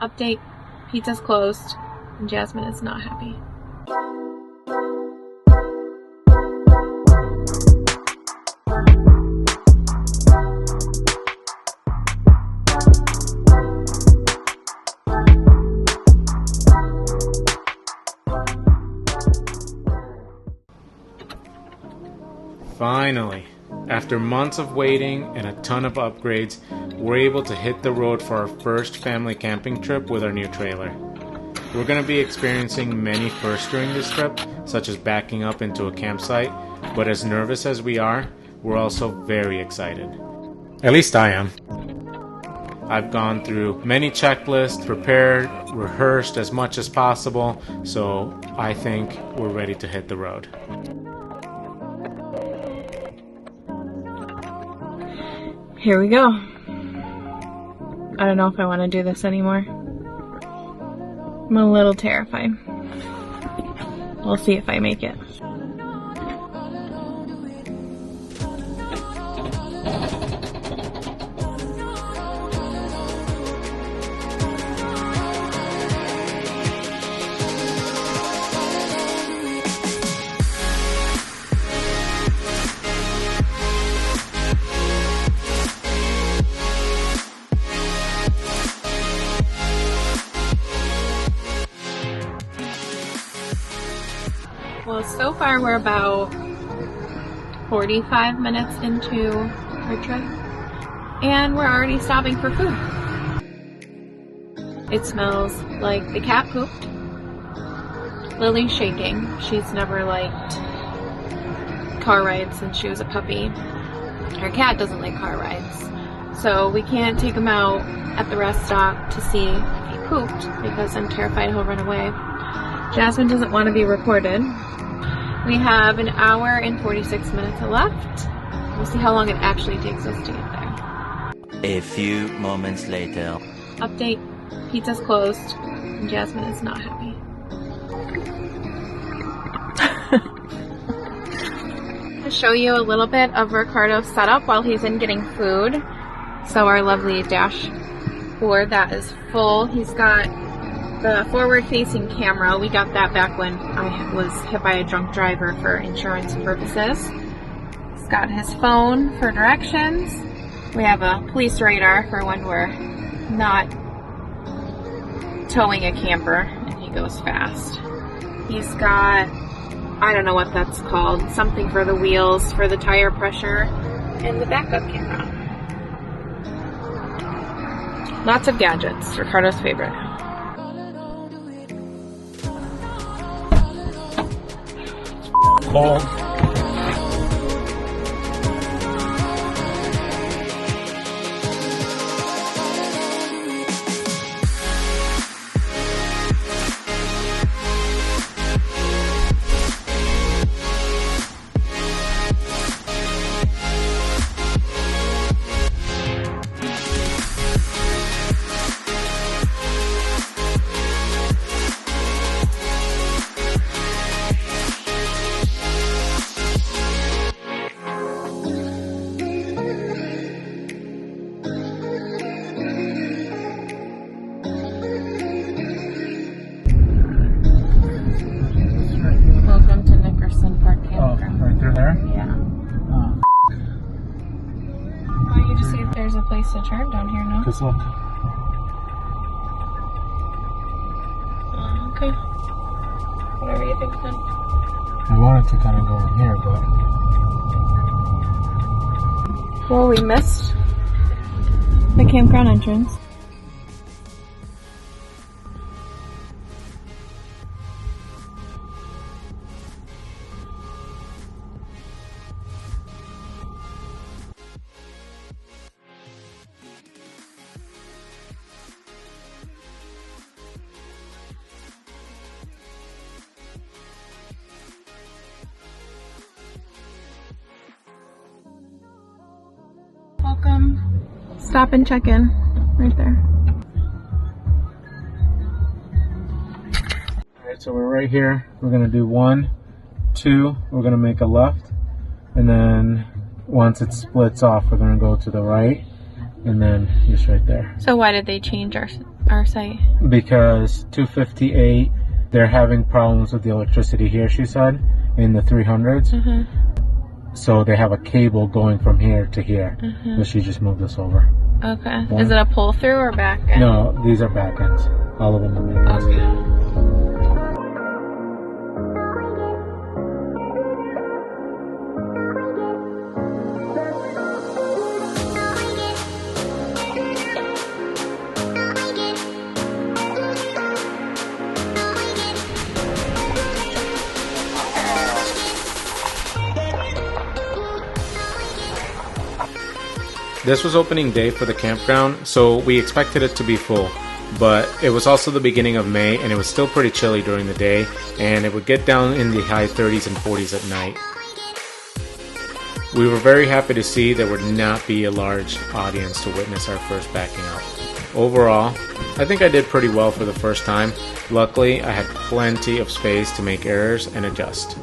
Update, pizza's closed, and Jasmine is not happy. Finally, after months of waiting and a ton of upgrades, we're able to hit the road for our first family camping trip with our new trailer. We're going to be experiencing many firsts during this trip, such as backing up into a campsite, but as nervous as we are, we're also very excited. At least I am. I've gone through many checklists, prepared, rehearsed as much as possible, so I think we're ready to hit the road. Here we go. I don't know if I want to do this anymore. I'm a little terrified. We'll see if I make it. Well, so far we're about 45 minutes into our trip, and we're already stopping for food. It smells like the cat pooped. Lily's shaking. She's never liked car rides since she was a puppy. Our cat doesn't like car rides, so we can't take him out at the rest stop to see if he pooped because I'm terrified he'll run away. Jasmine doesn't want to be recorded. We have an hour and 46 minutes left. We'll see how long it actually takes us to get there. A few moments later. Update, pizza's closed, and Jasmine is not happy. I'll show you a little bit of Ricardo's setup while he's in getting food. So our lovely dashboard, that is full. He's got the forward-facing camera. We got that back when I was hit by a drunk driver for insurance purposes. He's got his phone for directions. We have a police radar for when we're not towing a camper and he goes fast. He's got, I don't know what that's called, something for the wheels, for the tire pressure, and the backup camera. Lots of gadgets, Ricardo's favorite. Cold. Welcome to Nickerson Park Campground. Oh, right through there? Yeah. Oh. Why don't you just see if there's a place to turn down here, no? Just look. Okay. Whatever you think then. I wanted to kind of go in here, but... Well, we missed the campground entrance. Welcome. Stop and check in. Right there. Alright, so we're right here. We're going to do 1, 2. We're going to make a left. And then once it splits off, we're going to go to the right. And then just right there. So why did they change our our site? Because 258, they're having problems with the electricity here, she said, in the 300s. So they have a cable going from here to here. So she just moved us over. Okay. Is it a pull through or back end? No, these are back ends. All of them are back ends. Okay. This was opening day for the campground, so we expected it to be full. But it was also the beginning of May, and it was still pretty chilly during the day, and it would get down in the high 30s and 40s at night. We were very happy to see there would not be a large audience to witness our first backing out. Overall, I think I did pretty well for the first time. Luckily, I had plenty of space to make errors and adjust.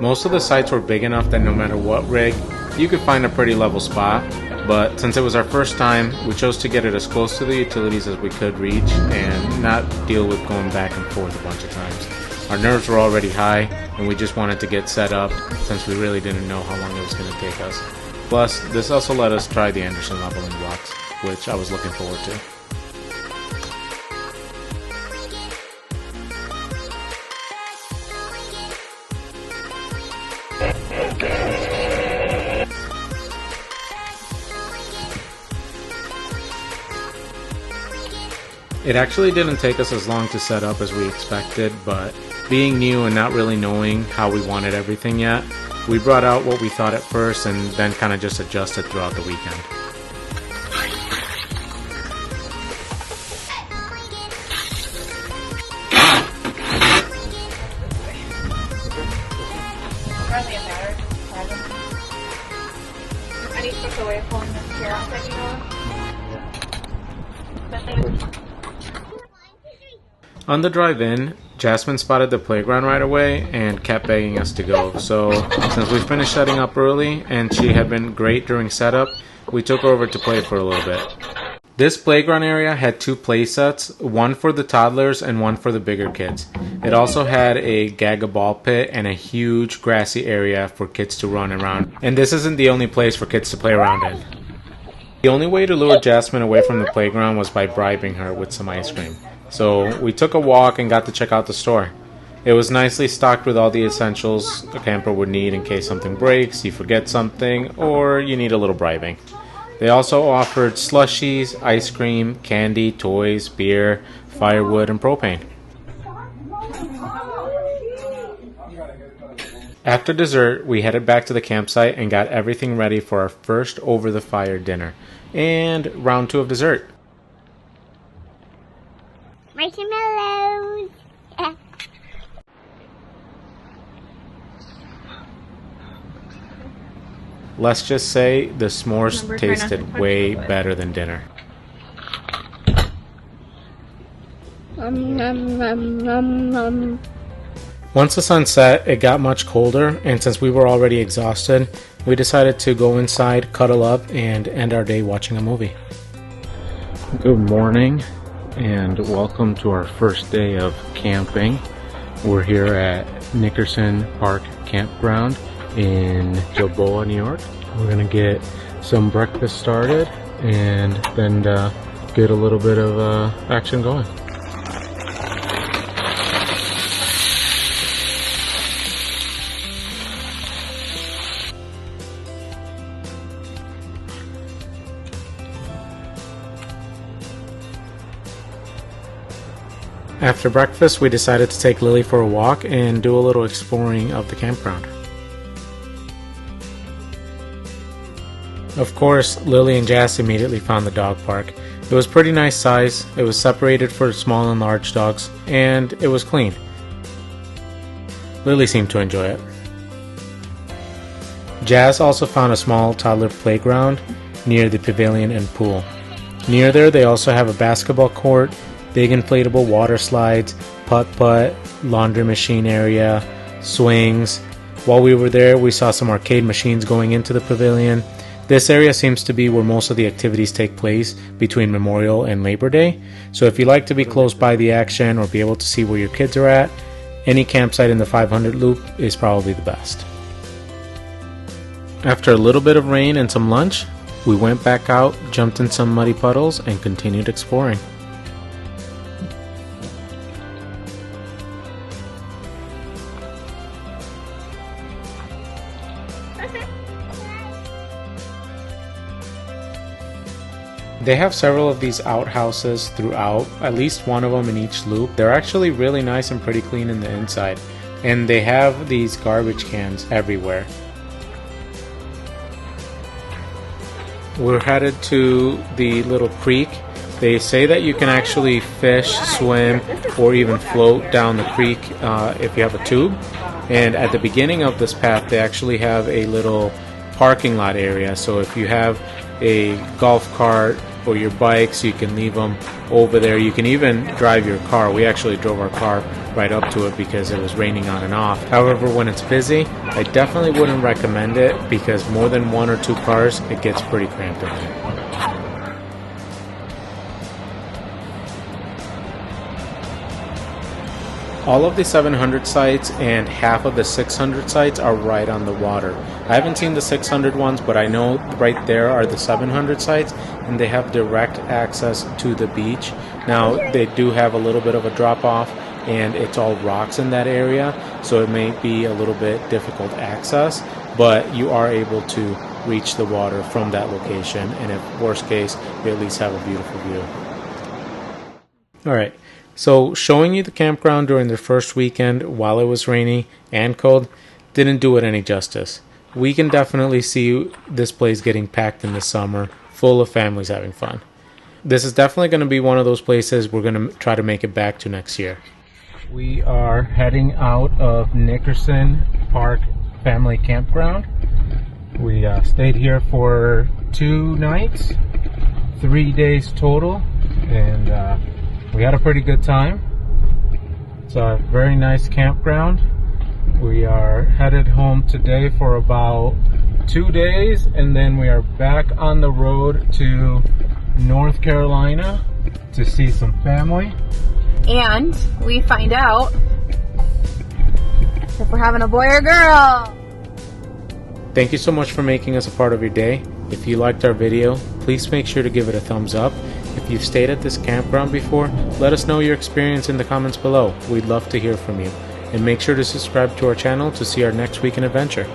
Most of the sites were big enough that no matter what rig, you could find a pretty level spot, but since it was our first time, we chose to get it as close to the utilities as we could reach and not deal with going back and forth a bunch of times. Our nerves were already high, and we just wanted to get set up since we really didn't know how long it was going to take us. Plus, this also let us try the Anderson leveling blocks, which I was looking forward to. It actually didn't take us as long to set up as we expected, but being new and not really knowing how we wanted everything yet, we brought out what we thought at first and then kind of just adjusted throughout the weekend. On the drive in, Jasmine spotted the playground right away and kept begging us to go, so since we finished setting up early and she had been great during setup, we took her over to play for a little bit. This playground area had 2 play sets, one for the toddlers and one for the bigger kids. It also had a Gaga ball pit and a huge grassy area for kids to run around, and this isn't the only place for kids to play around in. The only way to lure Jasmine away from the playground was by bribing her with some ice cream. So we took a walk and got to check out the store. It was nicely stocked with all the essentials a camper would need in case something breaks, you forget something, or you need a little bribing. They also offered slushies, ice cream, candy, toys, beer, firewood, and propane. After dessert, we headed back to the campsite and got everything ready for our first over-the-fire dinner and round 2 of dessert. Marshmallows. Let's just say the s'mores tasted way better than dinner. Once the sun set, it got much colder, and since we were already exhausted, we decided to go inside, cuddle up, and end our day watching a movie. Good morning, and welcome to our first day of camping. We're here at Nickerson Park Campground in Gilboa, New York. We're gonna get some breakfast started and then get a little bit of action going. After breakfast, we decided to take Lily for a walk and do a little exploring of the campground. Of course, Lily and Jas immediately found the dog park. It was pretty nice size, it was separated for small and large dogs, and it was clean. Lily seemed to enjoy it. Jas also found a small toddler playground near the pavilion and pool. Near there, they also have a basketball court, big inflatable water slides, putt-putt, laundry machine area, swings, While we were there, we saw some arcade machines going into the pavilion. This area seems to be where most of the activities take place between Memorial and Labor Day. So if you like to be close by the action or be able to see where your kids are at, any campsite in the 500 loop is probably the best. After a little bit of rain and some lunch, we went back out, jumped in some muddy puddles, and continued exploring. They have several of these outhouses throughout, at least one of them in each loop. They're actually really nice and pretty clean in the inside. And they have these garbage cans everywhere. We're headed to the little creek. They say that you can actually fish, swim, or even float down the creek if you have a tube. And at the beginning of this path, they actually have a little parking lot area. So if you have a golf cart or your bikes, you can leave them over there. You can even drive your car. We actually drove our car right up to it because it was raining on and off. However, when it's busy, I definitely wouldn't recommend it because more than 1 or 2 cars, it gets pretty cramped in there. All of the 700 sites and half of the 600 sites are right on the water. I haven't seen the 600 ones, but I know right there are the 700 sites, and they have direct access to the beach. Now, they do have a little bit of a drop-off, and it's all rocks in that area, so it may be a little bit difficult access, but you are able to reach the water from that location, and if worst case, you at least have a beautiful view. Alright. So showing you the campground during the first weekend while it was rainy and cold didn't do it any justice. We can definitely see this place getting packed in the summer, full of families having fun. This is definitely going to be one of those places we're going to try to make it back to next year. We are heading out of Nickerson Park Family Campground. We stayed here for 2 nights, 3 days total, and we had a pretty good time. It's a very nice campground. We are headed home today for about 2 days, and then we are back on the road to North Carolina to see some family. And we find out if we're having a boy or girl. Thank you so much for making us a part of your day. If you liked our video, please make sure to give it a thumbs up. If you've stayed at this campground before, let us know your experience in the comments below. We'd love to hear from you. And make sure to subscribe to our channel to see our next weekend adventure.